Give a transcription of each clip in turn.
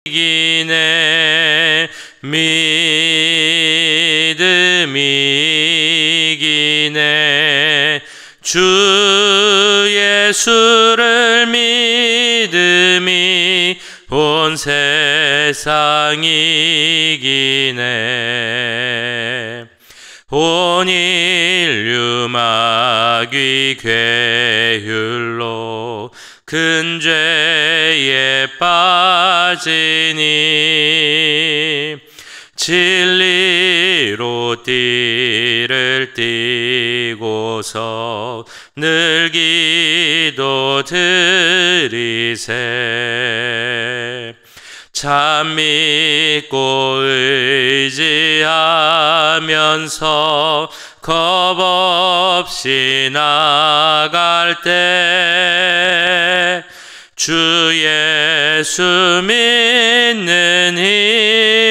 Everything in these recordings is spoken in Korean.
이기네 믿음이 이기네 주 예수를 믿음이 온 세상 이기네 온 인류 마귀 괴율로 큰 죄에 빠지니 진리로 띠를 띠고서 늘 기도 드리세 참 믿고 의지하면서 겁 없이 나갈 때 주 예수 믿는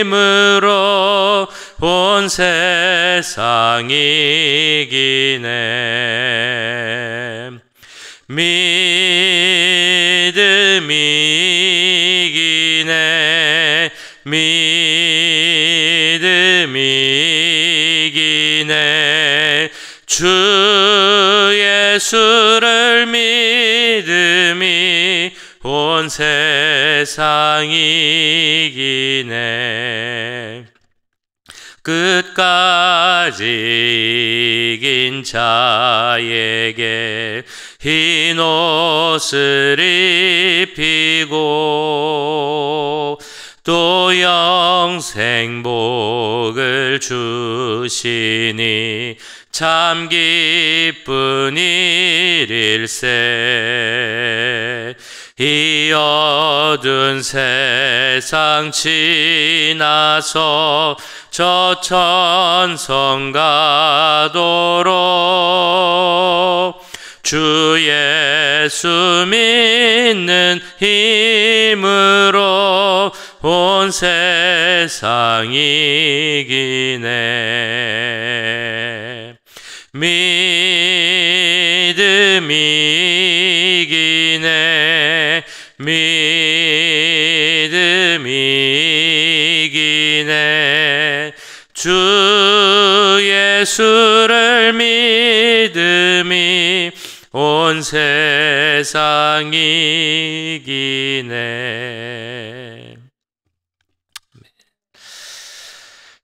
힘으로 온 세상 이기네 믿음이 이기네 믿음이 이기네 주 예수를 믿음이 온 세상 이기네 끝까지 이긴 자에게 흰 옷을 입히고 또 영생복을 주시니 참 기쁜 일일세 이 어두운 세상 지나서 저 천성 가도록 주 예수 믿는 힘으로 온 세상 이기네 믿음이 이기네 믿음이 이기네 주 예수를 믿음이 온 세상 이기네.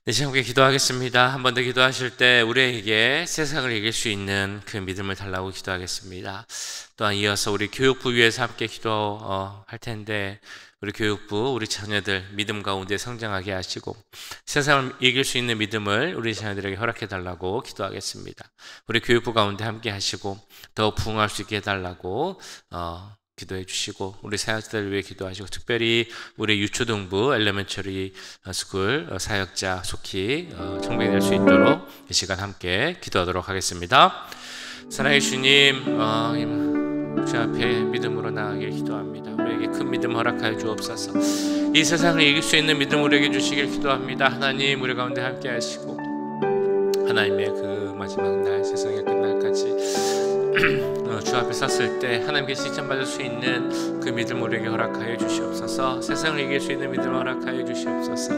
네, 시간 함께 기도하겠습니다. 한 번 더 기도하실 때 우리에게 세상을 이길 수 있는 그 믿음을 달라고 기도하겠습니다. 또한 이어서 우리 교육부 위해서 함께 기도할 텐데 우리 교육부, 우리 자녀들 믿음 가운데 성장하게 하시고 세상을 이길 수 있는 믿음을 우리 자녀들에게 허락해 달라고 기도하겠습니다. 우리 교육부 가운데 함께 하시고 더 부흥할 수 있게 해달라고 기도해 주시고 우리 사역자들 위해 기도하시고 특별히 우리 유초등부 엘레멘터리 스쿨 사역자 속히 청백될 수 있도록 이 시간 함께 기도하도록 하겠습니다. 사랑해 주님, 주 앞에 믿음으로 나아가길 기도합니다. 우리에게 큰 믿음 허락하여 주옵소서. 이 세상을 이길 수 있는 믿음 우리에게 주시길 기도합니다. 하나님, 우리 가운데 함께 하시고 하나님의 그 마지막 날 세상의 끝날까지 주 앞에 섰을 때 하나님께 칭찬받을 수 있는 그 믿음 우리에게 허락하여 주시옵소서. 세상을 이길 수 있는 믿음을 허락하여 주시옵소서.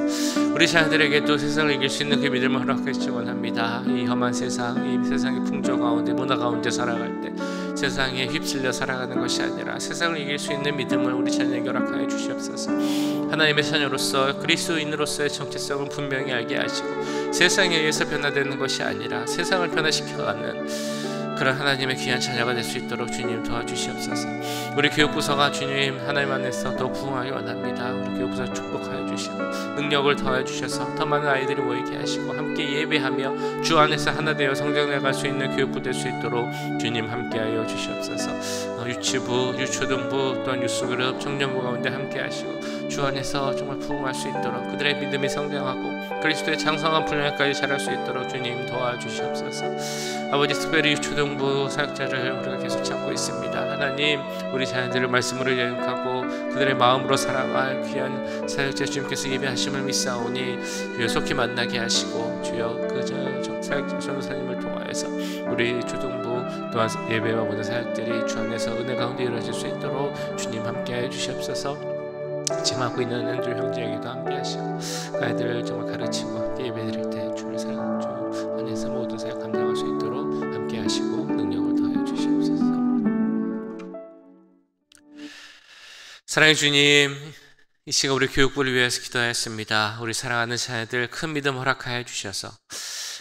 우리 자녀들에게도 세상을 이길 수 있는 그 믿음을 허락해 주시기 원합니다. 이 험한 세상, 이 세상의 풍조 가운데, 문화 가운데 살아갈 때 세상에 휩쓸려 살아가는 것이 아니라 세상을 이길 수 있는 믿음을 우리 자녀에게 허락하여 주시옵소서. 하나님의 자녀로서 그리스도인으로서의 정체성을 분명히 알게 하시고 세상에 의해서 변화되는 것이 아니라 세상을 변화시켜가는 그런 하나님의 귀한 자녀가 될 수 있도록 주님 도와주시옵소서. 우리 교육부서가 주님 하나님 안에서 더 부흥하기 원합니다. 우리 교육부서 축복하여 주시고 능력을 더해 주셔서 더 많은 아이들이 모이게 하시고 함께 예배하며 주 안에서 하나 되어 성장해갈 수 있는 교육부 될 수 있도록 주님 함께하여 주시옵소서. 유치부, 유초등부 또한 유스그룹, 청년부 가운데 함께 하시고 주 안에서 정말 부흥할 수 있도록 그들의 믿음이 성장하고 그리스도의 장성한 분량까지 자랄 수 있도록 주님 도와주시옵소서. 아버지, 특별히 유초등부 사역자를 우리가 계속 찾고 있습니다. 하나님, 우리 자녀들을 말씀으로 영육하고 그들의 마음으로 사랑할 귀한 사역자 주님께서 예배하심을 믿사오니 주여 속히 만나게 하시고 주여 그 사역자 전도사님을 통하여서 우리 초등부 또한 예배와 모든 사역들이 주 안에서 은혜 가운데 이루어질 수 있도록 주님 함께하여 주시옵소서. 짐하고 있는 앤드류 형제에게도 함께 하시고 그 아이들을 정말 가르치고 함께 예배드릴 때 주를 사랑하는 주 안에서 모든 사역 감당할 수 있도록 함께 하시고 능력을 더해 주시옵소서. 사랑의 주님, 이 시간 우리 교육부를 위해서 기도하였습니다. 우리 사랑하는 자녀들 큰 믿음 허락하여 주셔서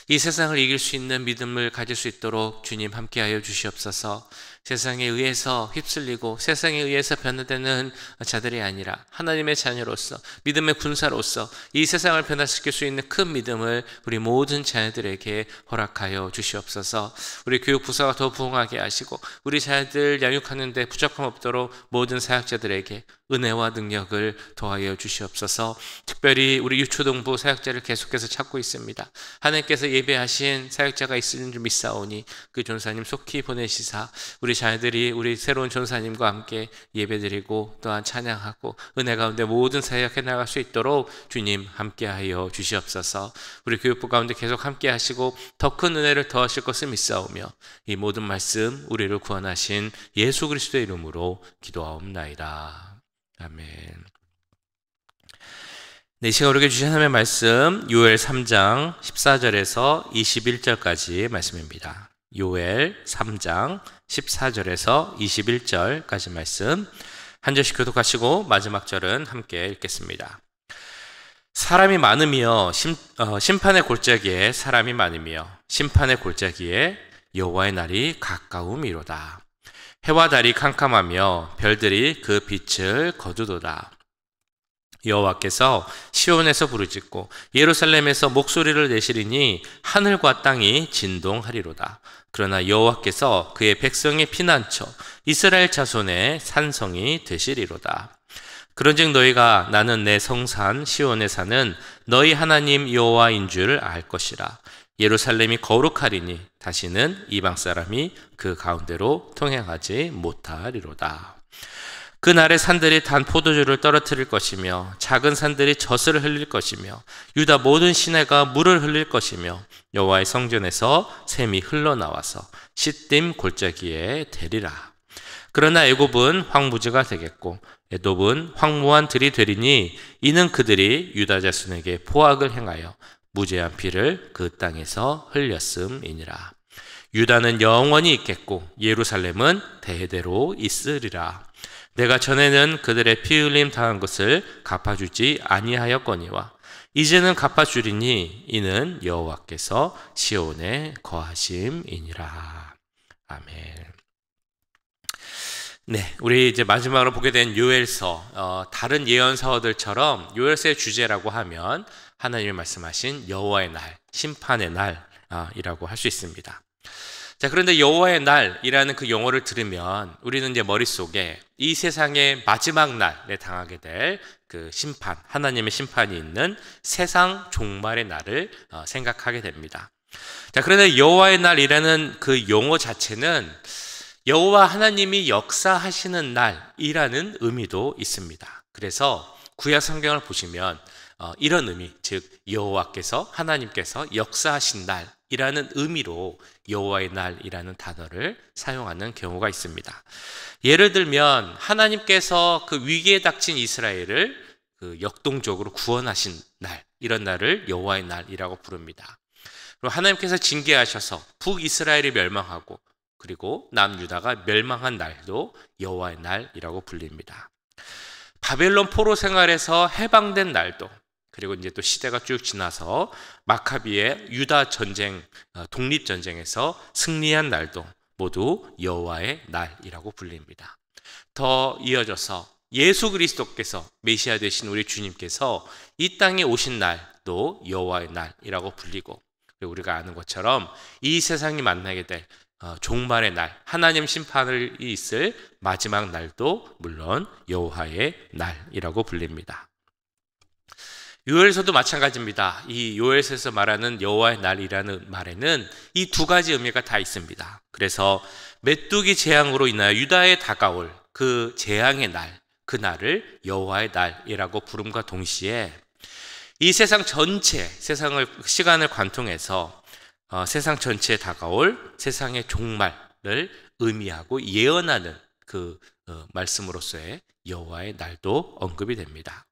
이 세상을 이길 수 있는 믿음을 가질 수 있도록 주님 함께하여 주시옵소서. 세상에 의해서 휩쓸리고 세상에 의해서 변화되는 자들이 아니라 하나님의 자녀로서 믿음의 군사로서 이 세상을 변화시킬 수 있는 큰 믿음을 우리 모든 자녀들에게 허락하여 주시옵소서. 우리 교육부서가 더 부흥하게 하시고 우리 자녀들 양육하는 데 부족함 없도록 모든 사역자들에게 은혜와 능력을 더하여 주시옵소서. 특별히 우리 유초동부 사역자를 계속해서 찾고 있습니다. 하나님께서 예배하신 사역자가 있으신 줄 믿사오니 그 전사님 속히 보내시사 우리 자녀들이 우리 새로운 전사님과 함께 예배드리고 또한 찬양하고 은혜 가운데 모든 사역해 나갈 수 있도록 주님 함께하여 주시옵소서. 우리 교육부 가운데 계속 함께 하시고 더 큰 은혜를 더하실 것을 믿사오며 이 모든 말씀 우리를 구원하신 예수 그리스도의 이름으로 기도하옵나이다. 아멘. 네, 이 시간 우리에게 주신 하나님의 말씀 요엘 3장 14절에서 21절까지 말씀입니다. 요엘 3장 14절에서 21절까지 말씀 한 절씩 교독하시고 마지막 절은 함께 읽겠습니다. 사람이 많으며 심판의 골짜기에 사람이 많으며 심판의 골짜기에 여호와의 날이 가까움이로다. 해와 달이 캄캄하며 별들이 그 빛을 거두도다. 여호와께서 시온에서 부르짖고 예루살렘에서 목소리를 내시리니 하늘과 땅이 진동하리로다. 그러나 여호와께서 그의 백성의 피난처 이스라엘 자손의 산성이 되시리로다. 그런즉 너희가 나는 내 성산 시온에 사는 너희 하나님 여호와인 줄 알 것이라. 예루살렘이 거룩하리니 다시는 이방 사람이 그 가운데로 통행하지 못하리로다. 그날에 산들이 단 포도주를 떨어뜨릴 것이며 작은 산들이 젖을 흘릴 것이며 유다 모든 시내가 물을 흘릴 것이며 여호와의 성전에서 샘이 흘러나와서 시딤 골짜기에 대리라. 그러나 애굽은 황무지가 되겠고 에돔은 황무한 들이 되리니 이는 그들이 유다 자손에게 포악을 행하여 무죄한 피를 그 땅에서 흘렸음이니라. 유다는 영원히 있겠고 예루살렘은 대대로 있으리라. 내가 전에는 그들의 피 흘림 당한 것을 갚아주지 아니하였거니와 이제는 갚아주리니 이는 여호와께서 시온에 거하심이니라. 아멘. 네, 우리 이제 마지막으로 보게 된 요엘서, 다른 예언서들처럼 요엘서의 주제라고 하면 하나님이 말씀하신 여호와의 날, 심판의 날이라고 할 수 있습니다. 자, 그런데 여호와의 날이라는 그 용어를 들으면 우리는 이제 머릿속에 이 세상의 마지막 날에 당하게 될 그 심판, 하나님의 심판이 있는 세상 종말의 날을 생각하게 됩니다. 자, 그런데 여호와의 날이라는 그 용어 자체는 여호와 하나님이 역사하시는 날이라는 의미도 있습니다. 그래서 구약 성경을 보시면 이런 의미, 즉 여호와께서 하나님께서 역사하신 날이라는 의미로 여호와의 날이라는 단어를 사용하는 경우가 있습니다. 예를 들면 하나님께서 그 위기에 닥친 이스라엘을 그 역동적으로 구원하신 날, 이런 날을 여호와의 날이라고 부릅니다. 그리고 하나님께서 징계하셔서 북이스라엘이 멸망하고 그리고 남유다가 멸망한 날도 여호와의 날이라고 불립니다. 바벨론 포로 생활에서 해방된 날도, 그리고 이제 또 시대가 쭉 지나서 마카비의 유다 전쟁, 독립 전쟁에서 승리한 날도 모두 여호와의 날이라고 불립니다. 더 이어져서 예수 그리스도께서 메시아 되신 우리 주님께서 이 땅에 오신 날도 여호와의 날이라고 불리고, 그리고 우리가 아는 것처럼 이 세상이 만나게 될 종말의 날, 하나님 심판을 있을 마지막 날도 물론 여호와의 날이라고 불립니다. 요엘서도 마찬가지입니다. 이 요엘서에서 말하는 여호와의 날이라는 말에는 이 두 가지 의미가 다 있습니다. 그래서 메뚜기 재앙으로 인하여 유다에 다가올 그 재앙의 날, 그 날을 여호와의 날이라고 부름과 동시에 이 세상 전체, 시간을 관통해서 세상 전체에 다가올 세상의 종말을 의미하고 예언하는 그 말씀으로서의 여호와의 날도 언급이 됩니다.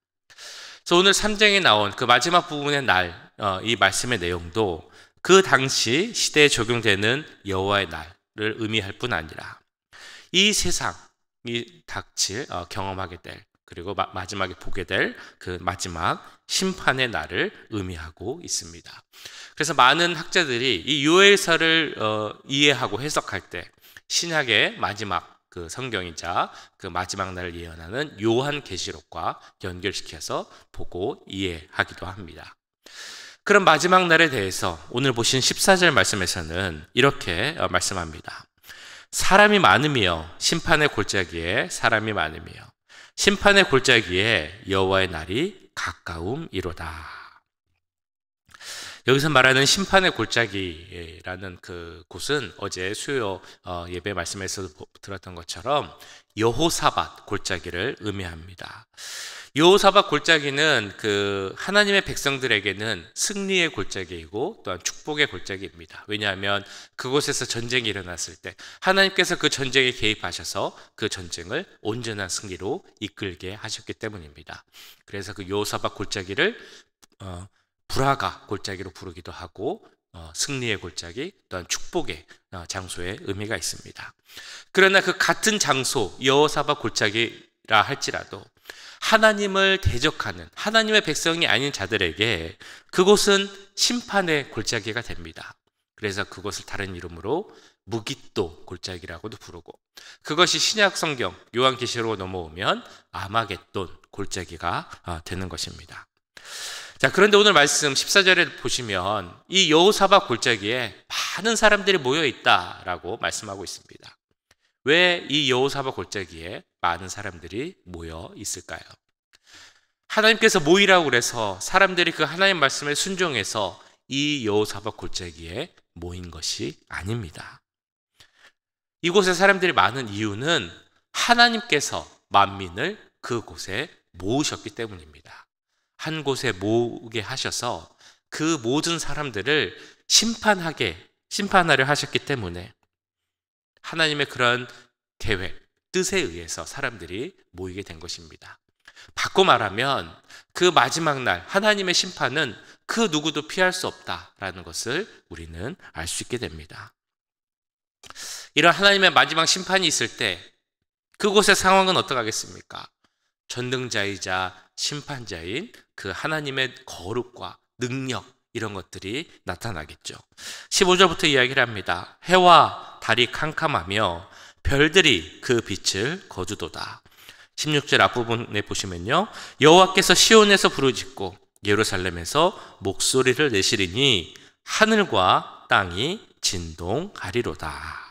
그래서 오늘 3장에 나온 그 마지막 부분의 날, 이 말씀의 내용도 그 당시 시대에 적용되는 여호와의 날을 의미할 뿐 아니라 이 세상이 닥칠 경험하게 될, 그리고 마지막에 보게 될 그 마지막 심판의 날을 의미하고 있습니다. 그래서 많은 학자들이 이 요엘서를 이해하고 해석할 때 신약의 마지막 그 성경이자 그 마지막 날을 예언하는 요한계시록과 연결시켜서 보고 이해하기도 합니다. 그런 마지막 날에 대해서 오늘 보신 14절 말씀에서는 이렇게 말씀합니다. 사람이 많으며 심판의 골짜기에 사람이 많으며 심판의 골짜기에 여호와의 날이 가까움이로다. 여기서 말하는 심판의 골짜기라는 그 곳은 어제 수요 예배 말씀에서도 들었던 것처럼 여호사밧 골짜기를 의미합니다. 여호사밧 골짜기는 그 하나님의 백성들에게는 승리의 골짜기이고 또한 축복의 골짜기입니다. 왜냐하면 그곳에서 전쟁이 일어났을 때 하나님께서 그 전쟁에 개입하셔서 그 전쟁을 온전한 승리로 이끌게 하셨기 때문입니다. 그래서 그 여호사밧 골짜기를 불화가 골짜기로 부르기도 하고 승리의 골짜기 또한 축복의 장소의 의미가 있습니다. 그러나 그 같은 장소 여호사밧 골짜기라 할지라도 하나님을 대적하는 하나님의 백성이 아닌 자들에게 그곳은 심판의 골짜기가 됩니다. 그래서 그것을 다른 이름으로 무깃도 골짜기라고도 부르고, 그것이 신약 성경 요한계시록으로 넘어오면 아마겟돈 골짜기가 되는 것입니다. 자, 그런데 오늘 말씀 14절에 보시면 이 여호사밧 골짜기에 많은 사람들이 모여 있다라고 말씀하고 있습니다. 왜 이 여호사밧 골짜기에 많은 사람들이 모여 있을까요? 하나님께서 모이라고 그래서 사람들이 그 하나님 말씀에 순종해서 이 여호사밧 골짜기에 모인 것이 아닙니다. 이곳에 사람들이 많은 이유는 하나님께서 만민을 그곳에 모으셨기 때문입니다. 한 곳에 모으게 하셔서 그 모든 사람들을 심판하려 하셨기 때문에 하나님의 그런 계획, 뜻에 의해서 사람들이 모이게 된 것입니다. 바꿔 말하면 그 마지막 날 하나님의 심판은 그 누구도 피할 수 없다라는 것을 우리는 알 수 있게 됩니다. 이런 하나님의 마지막 심판이 있을 때 그곳의 상황은 어떡하겠습니까? 전능자이자 심판자인 그 하나님의 거룩과 능력, 이런 것들이 나타나겠죠. 15절부터 이야기를 합니다. 해와 달이 캄캄하며 별들이 그 빛을 거두도다. 16절 앞부분에 보시면요, 여호와께서 시온에서 부르짖고 예루살렘에서 목소리를 내시리니 하늘과 땅이 진동하리로다.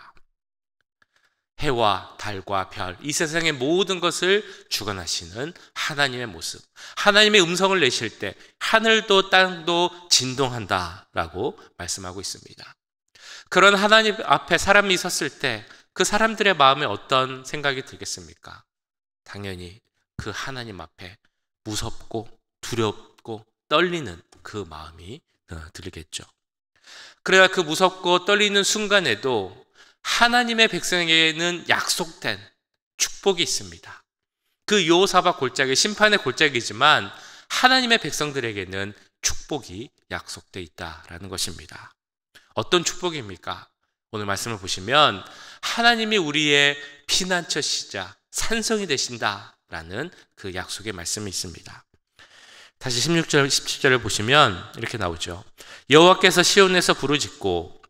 해와 달과 별, 이 세상의 모든 것을 주관하시는 하나님의 모습, 하나님의 음성을 내실 때 하늘도 땅도 진동한다라고 말씀하고 있습니다. 그런 하나님 앞에 사람이 섰을 때 그 사람들의 마음에 어떤 생각이 들겠습니까? 당연히 그 하나님 앞에 무섭고 두렵고 떨리는 그 마음이 들겠죠. 그래야 그 무섭고 떨리는 순간에도 하나님의 백성에게는 약속된 축복이 있습니다. 그 여호사밧 골짜기, 심판의 골짜기지만 하나님의 백성들에게는 축복이 약속되어 있다라는 것입니다. 어떤 축복입니까? 오늘 말씀을 보시면 하나님이 우리의 피난처시자 산성이 되신다라는 그 약속의 말씀이 있습니다. 다시 16절, 17절을 보시면 이렇게 나오죠. 여호와께서 시온에서 부르짖고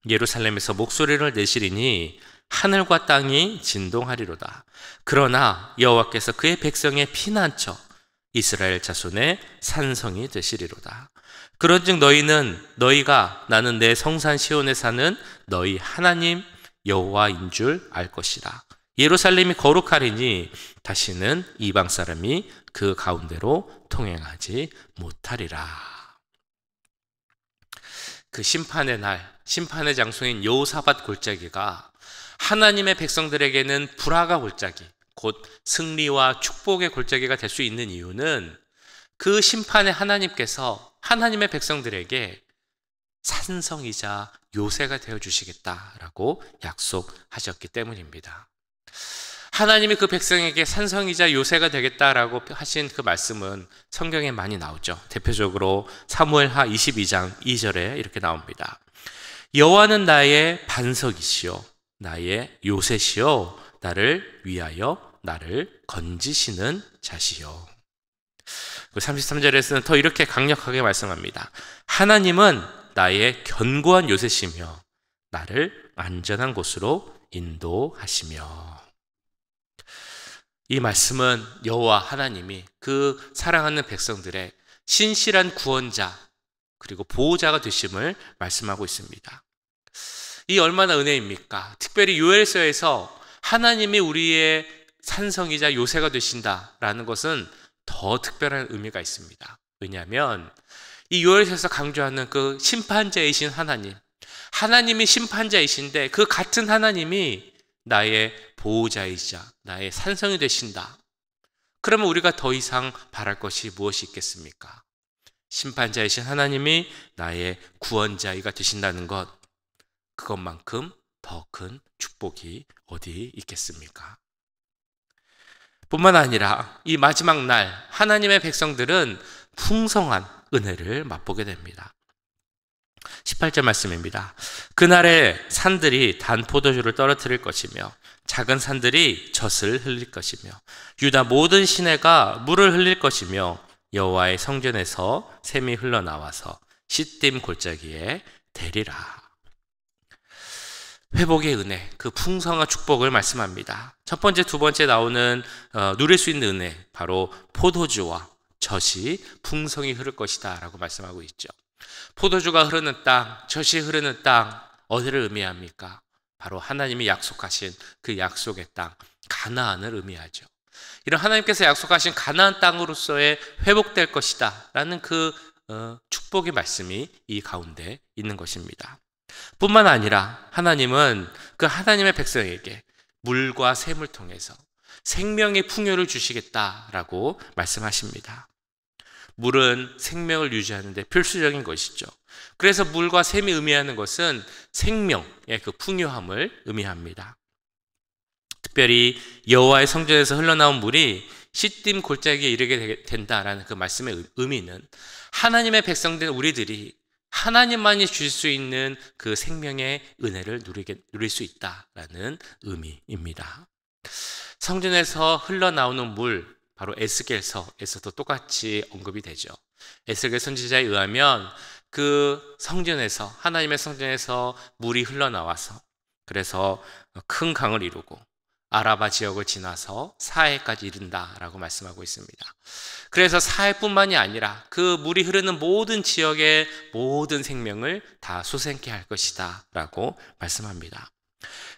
예루살렘에서 목소리를 내시리니 하늘과 땅이 진동하리로다. 그러나 여호와께서 그의 백성의 피난처 이스라엘 자손의 산성이 되시리로다. 그런즉 너희가 나는 내 성산 시온에 사는 너희 하나님 여호와인 줄 알 것이라. 예루살렘이 거룩하리니 다시는 이방 사람이 그 가운데로 통행하지 못하리라. 그 심판의 날, 심판의 장소인 여호사밧 골짜기가 하나님의 백성들에게는 불화가 골짜기, 곧 승리와 축복의 골짜기가 될 수 있는 이유는 그 심판의 하나님께서 하나님의 백성들에게 산성이자 요새가 되어주시겠다라고 약속하셨기 때문입니다. 하나님이 그 백성에게 산성이자 요새가 되겠다라고 하신 그 말씀은 성경에 많이 나오죠. 대표적으로 사무엘하 22장 2절에 이렇게 나옵니다. 여호와는 나의 반석이시요 나의 요새시요 나를 위하여 나를 건지시는 자시요. 33절에서는 더 이렇게 강력하게 말씀합니다. 하나님은 나의 견고한 요새시며 나를 안전한 곳으로 인도하시며. 이 말씀은 여호와 하나님이 그 사랑하는 백성들의 신실한 구원자 그리고 보호자가 되심을 말씀하고 있습니다. 이 얼마나 은혜입니까? 특별히 요엘서에서 하나님이 우리의 산성이자 요새가 되신다라는 것은 더 특별한 의미가 있습니다. 왜냐하면 이 요엘서에서 강조하는 그 심판자이신 하나님, 하나님이 심판자이신데 그 같은 하나님이 나의 보호자이자 나의 산성이 되신다. 그러면 우리가 더 이상 바랄 것이 무엇이 있겠습니까? 심판자이신 하나님이 나의 구원자이가 되신다는 것, 그것만큼 더 큰 축복이 어디 있겠습니까? 뿐만 아니라 이 마지막 날 하나님의 백성들은 풍성한 은혜를 맛보게 됩니다. 18절 말씀입니다. 그날에 산들이 단 포도주를 떨어뜨릴 것이며 작은 산들이 젖을 흘릴 것이며 유다 모든 시내가 물을 흘릴 것이며 여호와의 성전에서 샘이 흘러나와서 시딤 골짜기에 대리라. 회복의 은혜, 그 풍성한 축복을 말씀합니다. 첫 번째, 두 번째 나오는 누릴 수 있는 은혜, 바로 포도주와 젖이 풍성히 흐를 것이다 라고 말씀하고 있죠. 포도주가 흐르는 땅, 젖이 흐르는 땅, 어디를 의미합니까? 바로 하나님이 약속하신 그 약속의 땅, 가나안을 의미하죠. 이런 하나님께서 약속하신 가나안 땅으로서의 회복될 것이다 라는 그 축복의 말씀이 이 가운데 있는 것입니다. 뿐만 아니라 하나님은 그 하나님의 백성에게 물과 샘을 통해서 생명의 풍요를 주시겠다라고 말씀하십니다. 물은 생명을 유지하는 데 필수적인 것이죠. 그래서 물과 샘이 의미하는 것은 생명의 그 풍요함을 의미합니다. 특별히 여호와의 성전에서 흘러나온 물이 시딤 골짜기에 이르게 된다라는 그 말씀의 의미는 하나님의 백성된 우리들이 하나님만이 주실 수 있는 그 생명의 은혜를 누릴 수 있다라는 의미입니다. 성전에서 흘러나오는 물, 바로 에스겔서에서도 똑같이 언급이 되죠. 에스겔 선지자에 의하면 그 성전에서, 하나님의 성전에서 물이 흘러나와서 그래서 큰 강을 이루고 아라바 지역을 지나서 사해까지 이른다라고 말씀하고 있습니다. 그래서 사해뿐만이 아니라 그 물이 흐르는 모든 지역의 모든 생명을 다 솟아나게 할 것이다 라고 말씀합니다.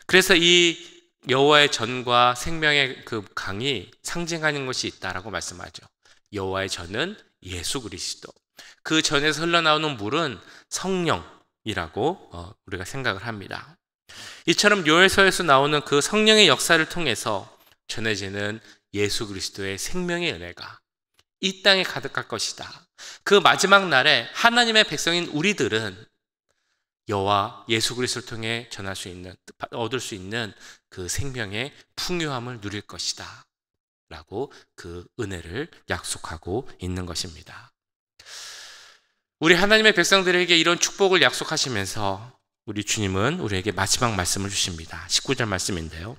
그래서 이 여호와의 전과 생명의 그 강이 상징하는 것이 있다라고 말씀하죠. 여호와의 전은 예수 그리스도, 그 전에서 흘러나오는 물은 성령이라고 우리가 생각을 합니다. 이처럼 요엘서에서 나오는 그 성령의 역사를 통해서 전해지는 예수 그리스도의 생명의 은혜가 이 땅에 가득할 것이다. 그 마지막 날에 하나님의 백성인 우리들은 여호와 예수 그리스도를 통해 전할 수 있는, 얻을 수 있는 그 생명의 풍요함을 누릴 것이다 라고 그 은혜를 약속하고 있는 것입니다. 우리 하나님의 백성들에게 이런 축복을 약속하시면서 우리 주님은 우리에게 마지막 말씀을 주십니다. 19절 말씀인데요.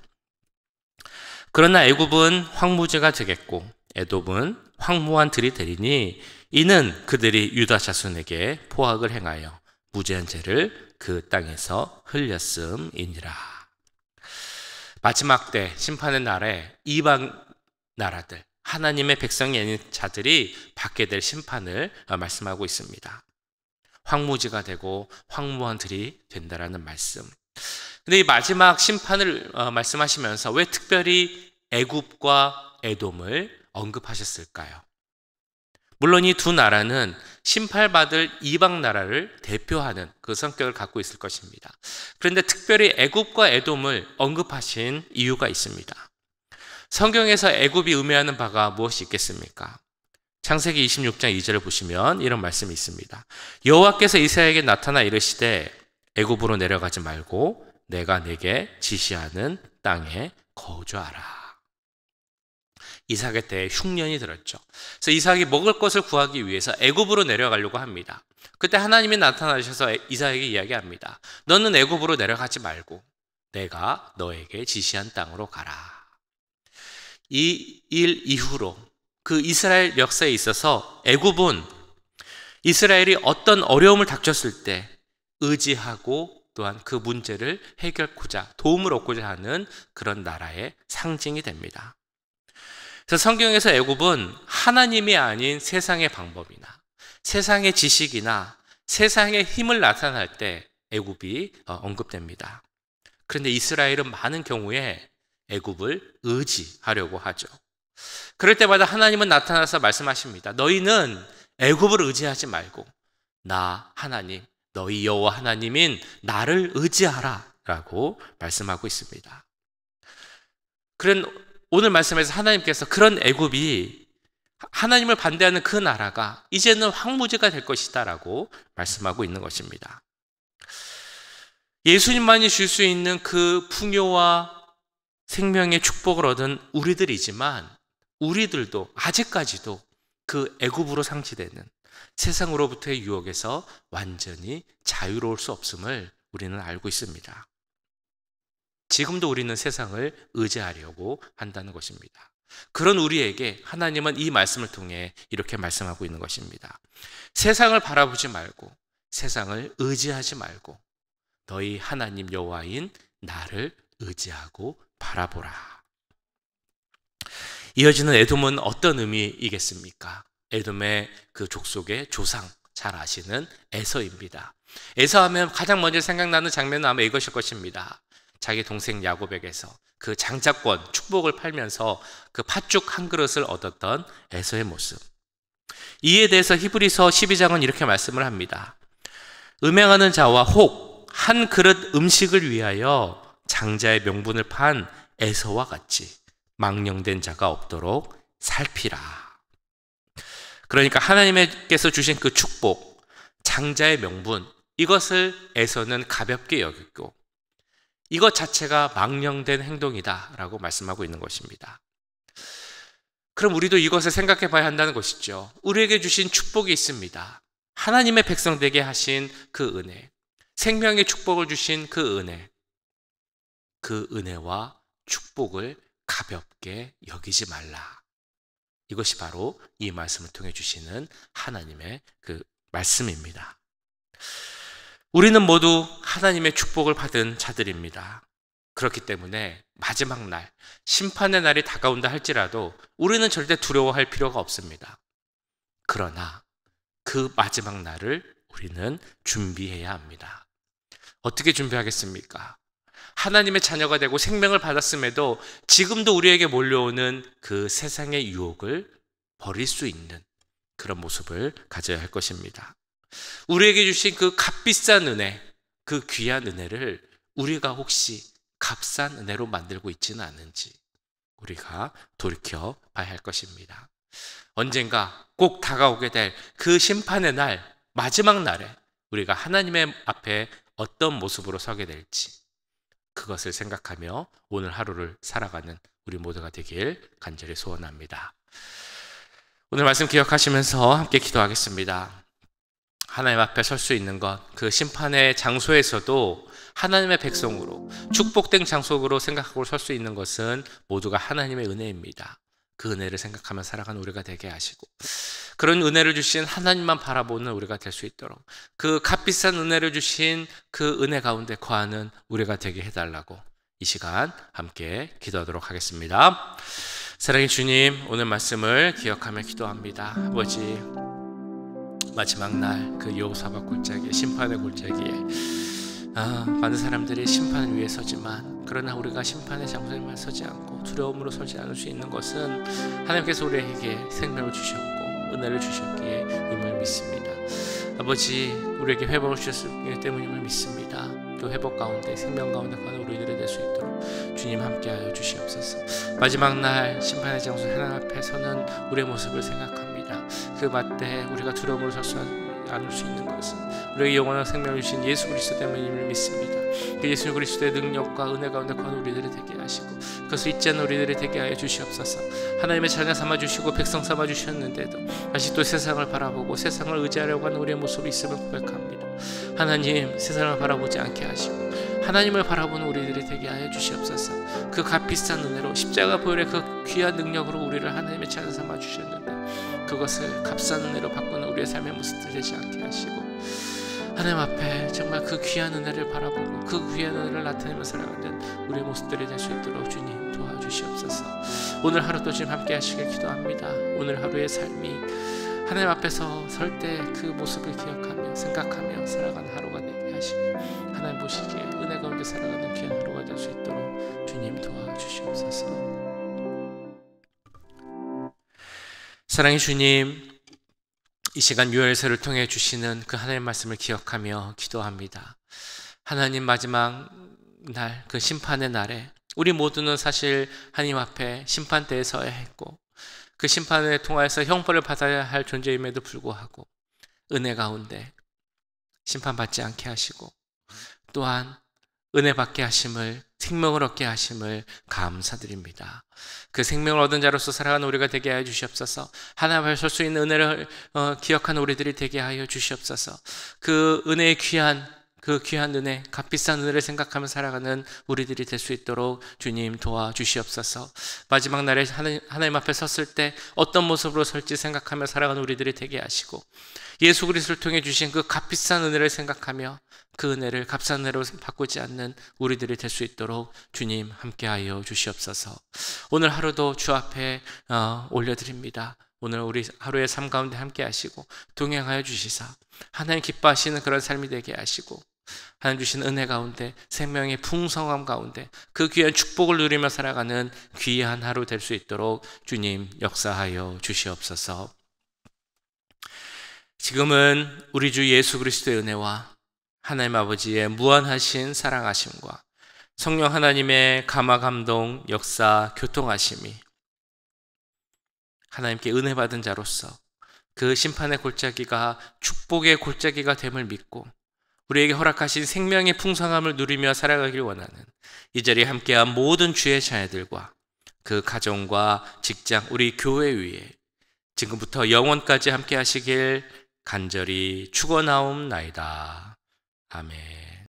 그러나 애굽은 황무지가 되겠고 에돔은 황무한 들이 되리니 이는 그들이 유다 자손에게 포악을 행하여 무죄한 죄를 그 땅에서 흘렸음이니라. 마지막 때 심판의 날에 이방 나라들, 하나님의 백성이 아닌 자들이 받게 될 심판을 말씀하고 있습니다. 황무지가 되고 황무한 들이 된다라는 말씀. 근데 이 마지막 심판을 말씀하시면서 왜 특별히 애굽과 에돔을 언급하셨을까요? 물론 이 두 나라는 심판받을 이방 나라를 대표하는 그 성격을 갖고 있을 것입니다. 그런데 특별히 애굽과 에돔을 언급하신 이유가 있습니다. 성경에서 애굽이 의미하는 바가 무엇이 있겠습니까? 창세기 26장 2절을 보시면 이런 말씀이 있습니다. 여호와께서 이스라엘에게 나타나 이르시되 애굽으로 내려가지 말고 내가 내게 지시하는 땅에 거주하라. 이삭의 때에 흉년이 들었죠. 그래서 이삭이 먹을 것을 구하기 위해서 애굽으로 내려가려고 합니다. 그때 하나님이 나타나셔서 이삭에게 이야기합니다. 너는 애굽으로 내려가지 말고 내가 너에게 지시한 땅으로 가라. 이 일 이후로 그 이스라엘 역사에 있어서 애굽은 이스라엘이 어떤 어려움을 닥쳤을 때 의지하고 또한 그 문제를 해결하고자 도움을 얻고자 하는 그런 나라의 상징이 됩니다. 그래서 성경에서 애굽은 하나님이 아닌 세상의 방법이나 세상의 지식이나 세상의 힘을 나타낼 때 애굽이 언급됩니다. 그런데 이스라엘은 많은 경우에 애굽을 의지하려고 하죠. 그럴 때마다 하나님은 나타나서 말씀하십니다. 너희는 애굽을 의지하지 말고 나 하나님, 너희 여호와 하나님인 나를 의지하라 라고 말씀하고 있습니다. 그런 오늘 말씀에서 하나님께서 그런 애굽이 하나님을 반대하는 그 나라가 이제는 황무지가 될 것이다 라고 말씀하고 있는 것입니다. 예수님만이 줄 수 있는 그 풍요와 생명의 축복을 얻은 우리들이지만 우리들도 아직까지도 그 애굽으로 상치되는 세상으로부터의 유혹에서 완전히 자유로울 수 없음을 우리는 알고 있습니다. 지금도 우리는 세상을 의지하려고 한다는 것입니다. 그런 우리에게 하나님은 이 말씀을 통해 이렇게 말씀하고 있는 것입니다. 세상을 바라보지 말고 세상을 의지하지 말고 너희 하나님 여호와인 나를 의지하고 바라보라. 이어지는 에돔은 어떤 의미이겠습니까? 에돔의 그 족속의 조상, 잘 아시는 에서입니다. 에서 하면 가장 먼저 생각나는 장면은 아마 이것일 것입니다. 자기 동생 야곱에게서 그 장자권, 축복을 팔면서 그 팥죽 한 그릇을 얻었던 에서의 모습. 이에 대해서 히브리서 12장은 이렇게 말씀을 합니다. 음행하는 자와 혹 한 그릇 음식을 위하여 장자의 명분을 판 에서와 같이 망령된 자가 없도록 살피라. 그러니까 하나님께서 주신 그 축복, 장자의 명분, 이것을 에서는 가볍게 여겼고 이것 자체가 망령된 행동이다 라고 말씀하고 있는 것입니다. 그럼 우리도 이것을 생각해 봐야 한다는 것이죠. 우리에게 주신 축복이 있습니다. 하나님의 백성 되게 하신 그 은혜, 생명의 축복을 주신 그 은혜, 그 은혜와 축복을 가볍게 여기지 말라. 이것이 바로 이 말씀을 통해 주시는 하나님의 그 말씀입니다. 우리는 모두 하나님의 축복을 받은 자들입니다. 그렇기 때문에 마지막 날, 심판의 날이 다가온다 할지라도 우리는 절대 두려워할 필요가 없습니다. 그러나 그 마지막 날을 우리는 준비해야 합니다. 어떻게 준비하겠습니까? 하나님의 자녀가 되고 생명을 받았음에도 지금도 우리에게 몰려오는 그 세상의 유혹을 버릴 수 있는 그런 모습을 가져야 할 것입니다. 우리에게 주신 그 값비싼 은혜, 그 귀한 은혜를 우리가 혹시 값싼 은혜로 만들고 있지는 않은지 우리가 돌이켜 봐야 할 것입니다. 언젠가 꼭 다가오게 될 그 심판의 날, 마지막 날에 우리가 하나님의 앞에 어떤 모습으로 서게 될지 그것을 생각하며 오늘 하루를 살아가는 우리 모두가 되길 간절히 소원합니다. 오늘 말씀 기억하시면서 함께 기도하겠습니다. 하나님 앞에 설 수 있는 것, 그 심판의 장소에서도 하나님의 백성으로 축복된 장소로 생각하고 설 수 있는 것은 모두가 하나님의 은혜입니다. 그 은혜를 생각하며 살아가는 우리가 되게 하시고 그런 은혜를 주신 하나님만 바라보는 우리가 될 수 있도록 그 값비싼 은혜를 주신 그 은혜 가운데 거하는 우리가 되게 해달라고 이 시간 함께 기도하도록 하겠습니다. 사랑의 주님, 오늘 말씀을 기억하며 기도합니다. 아버지, 마지막 날 그 여호사밧 골짜기, 심판의 골짜기에 많은 사람들이 심판 위에 서지만 그러나 우리가 심판의 장소에만 서지 않고 두려움으로 서지 않을 수 있는 것은 하나님께서 우리에게 생명을 주셨고 은혜를 주셨기에 임을 믿습니다. 아버지, 우리에게 회복을 주셨기 때문임을 믿습니다. 그 회복 가운데 생명 가운데 가는 우리들이 될 수 있도록 주님 함께하여 주시옵소서. 마지막 날 심판의 장소 하나님 앞에 서는 우리의 모습을 생각합니다. 그 맞대 우리가 두려움으로 설 수 않을 수 있는 것은 우리에게 영원한 생명을 주신 예수 그리스도 때문임을 믿습니다. 그 예수 그리스도의 능력과 은혜 가운데 거하는 우리들이 되게 하시고 그것을 잊지 않는 우리들이 되게 하여 주시옵소서. 하나님의 자녀 삼아주시고 백성 삼아주셨는데도 아직도 세상을 바라보고 세상을 의지하려고 하는 우리의 모습이 있음을 고백합니다. 하나님, 세상을 바라보지 않게 하시고 하나님을 바라보는 우리들이 되게 하여 주시옵소서. 그 값비싼 은혜로 십자가 보혈의 그 귀한 능력으로 우리를 하나님의 자녀 삼아주셨는데 그것을 값싼 은혜로 바꾸는 우리의 삶의 모습들 되지 않게 하시고 하나님 앞에 정말 그 귀한 은혜를 바라보고 그 귀한 은혜를 나타내며 살아가는 우리의 모습들이 될 수 있도록 주님 도와주시옵소서. 오늘 하루도 주님 함께 하시길 기도합니다. 오늘 하루의 삶이 하나님 앞에서 설 때 그 모습을 기억하며 생각하며 살아가는 하루가 되게 하시고 하나님 보시기에 은혜 가운데 살아가는 귀한 하루가 될 수 있도록 주님 도와주시옵소서. 사랑의 주님, 이 시간 유월세를 통해 주시는 그 하나님의 말씀을 기억하며 기도합니다. 하나님 마지막 날, 그 심판의 날에 우리 모두는 사실 하나님 앞에 심판대에 서야 했고 그 심판을 통하여서 형벌을 받아야 할 존재임에도 불구하고 은혜 가운데 심판받지 않게 하시고 또한 은혜 받게 하심을, 생명을 얻게 하심을 감사드립니다. 그 생명을 얻은 자로서 살아가는 우리가 되게 하여 주시옵소서. 하나님 앞에 설 수 있는 은혜를 기억하는 우리들이 되게 하여 주시옵소서. 그 은혜의 그 귀한 은혜, 값비싼 은혜를 생각하며 살아가는 우리들이 될 수 있도록 주님 도와주시옵소서. 마지막 날에 하나님 앞에 섰을 때 어떤 모습으로 설지 생각하며 살아가는 우리들이 되게 하시고 예수 그리스도를 통해 주신 그 값비싼 은혜를 생각하며 그 은혜를 값싼 은혜로 바꾸지 않는 우리들이 될 수 있도록 주님 함께하여 주시옵소서. 오늘 하루도 주 앞에 올려드립니다. 오늘 우리 하루의 삶 가운데 함께 하시고 동행하여 주시사 하나님 기뻐하시는 그런 삶이 되게 하시고 하나님 주신 은혜 가운데 생명의 풍성함 가운데 그 귀한 축복을 누리며 살아가는 귀한 하루 될 수 있도록 주님 역사하여 주시옵소서. 지금은 우리 주 예수 그리스도의 은혜와 하나님 아버지의 무한하신 사랑하심과 성령 하나님의 감화 감동 역사 교통하심이 하나님께 은혜 받은 자로서 그 심판의 골짜기가 축복의 골짜기가 됨을 믿고 우리에게 허락하신 생명의 풍성함을 누리며 살아가길 원하는 이 자리에 함께한 모든 주의 자녀들과 그 가정과 직장, 우리 교회 위에 지금부터 영원까지 함께 하시길 간절히 축원하옵나이다. 아멘.